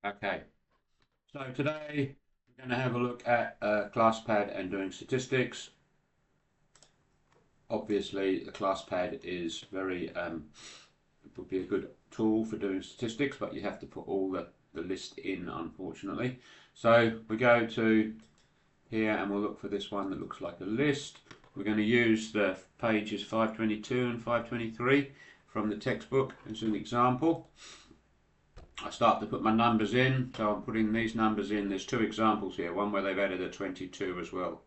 Okay, so today we're going to have a look at ClassPad and doing statistics. Obviously, the ClassPad is it would be a good tool for doing statistics, but you have to put all the list in, unfortunately. So we go to here and we'll look for this one that looks like a list. We're going to use the pages 522 and 523 from the textbook as an example. I start to put my numbers in, so I'm putting these numbers in. There's two examples here, one where they've added a 22 as well.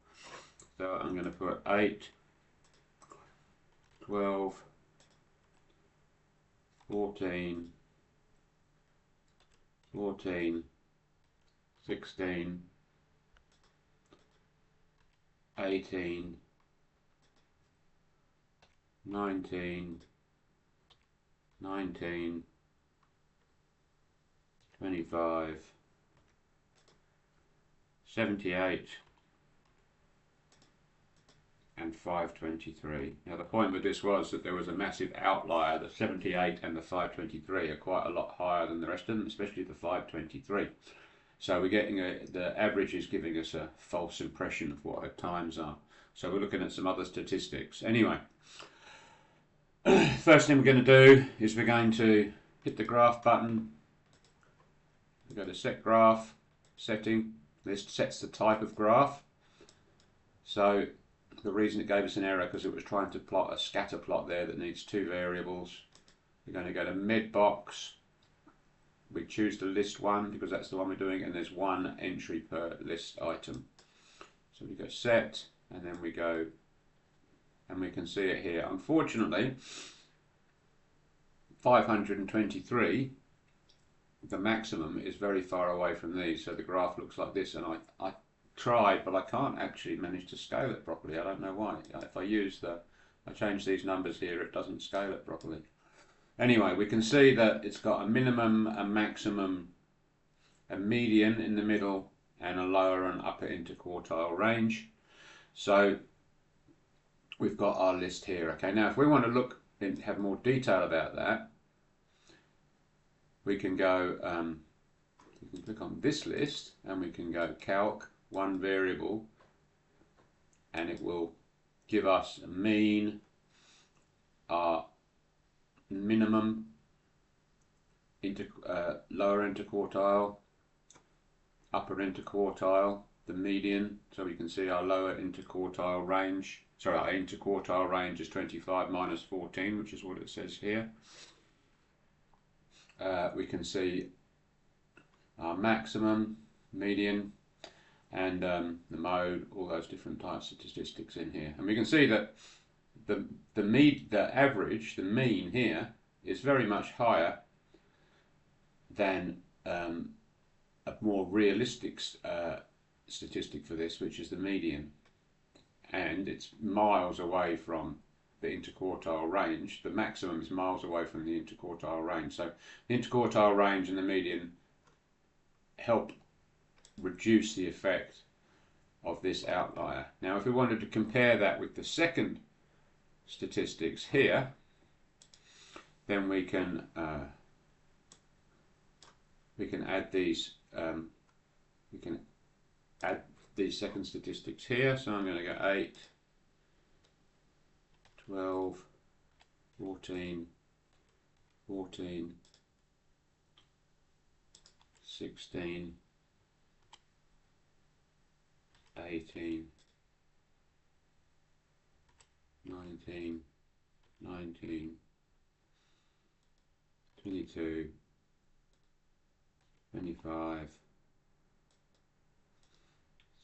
So I'm going to put 8, 12, 14, 14, 16, 18, 19, 19, 25, 78 and 523. Now the point with this was that there was a massive outlier. The 78 and the 523 are quite a lot higher than the rest of them, especially the 523. So we're getting the average is giving us a false impression of what our times are. So we're looking at some other statistics. Anyway, first thing we're going to do is we're going to hit the graph button. We go to set graph, setting. This sets the type of graph. So the reason it gave us an error because it was trying to plot a scatter plot there that needs two variables. We're going to go to Medbox. We choose the list one because that's the one we're doing, and there's one entry per list item. So we go set, and then we go, and we can see it here. Unfortunately, 523, the maximum, is very far away from these, so the graph looks like this, and I tried, but I can't actually manage to scale it properly. I don't know why. If I change these numbers here, it doesn't scale it properly. Anyway, we can see that it's got a minimum, a maximum, a median in the middle, and a lower and upper interquartile range. So we've got our list here. Okay, now if we want to look and have more detail about that, we can go, we can click on this list and we can go calc, one variable, and it will give us a mean, our minimum, lower interquartile, upper interquartile, the median, so we can see our lower interquartile range. Sorry, our interquartile range is 25 minus 14, which is what it says here. We can see our maximum, median, and the mode, all those different types of statistics in here. And we can see that the average, the mean here, is very much higher than a more realistic statistic for this, which is the median. And it's miles away from the interquartile range. The maximum is miles away from the interquartile range. So the interquartile range and the median help reduce the effect of this outlier. Now if we wanted to compare that with the second statistics here, then we can add these second statistics here. So I'm going to go 8, 12, 14, 14, 16, 18, 19, 19, 22, 25,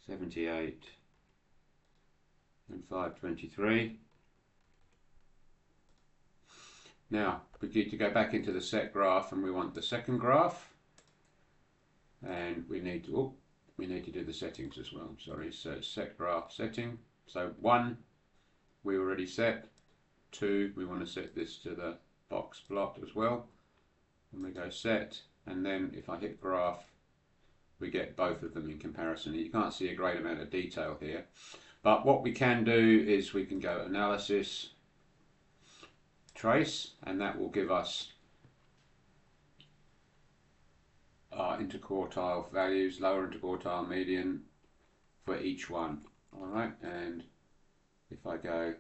78, and 523. Now we need to go back into the set graph, and we want the second graph, and we need to do the settings as well. Sorry, so set graph setting. So 1 we already set. 2 we want to set this to the box plot as well, and we go set, and then if I hit graph, we get both of them in comparison. You can't see a great amount of detail here, but what we can do is we can go analysis, trace, and that will give us interquartile values, lower interquartile median for each one. All right, and if I go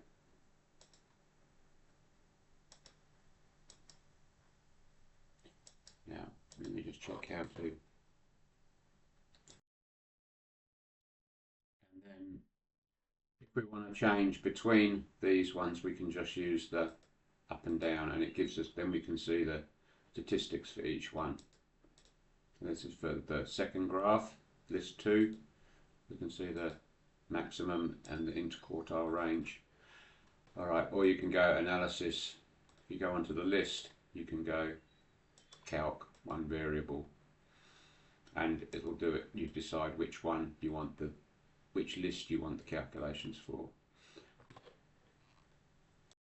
now, let me just check how to, and then if we want to change between these ones, we can just use the up and down, and it gives us, then we can see the statistics for each one. And this is for the second graph, list 2. We can see the maximum and the interquartile range. All right, or you can go analysis. If you go onto the list, you can go calc, one variable, and it'll do it. You decide which one you want which list you want the calculations for.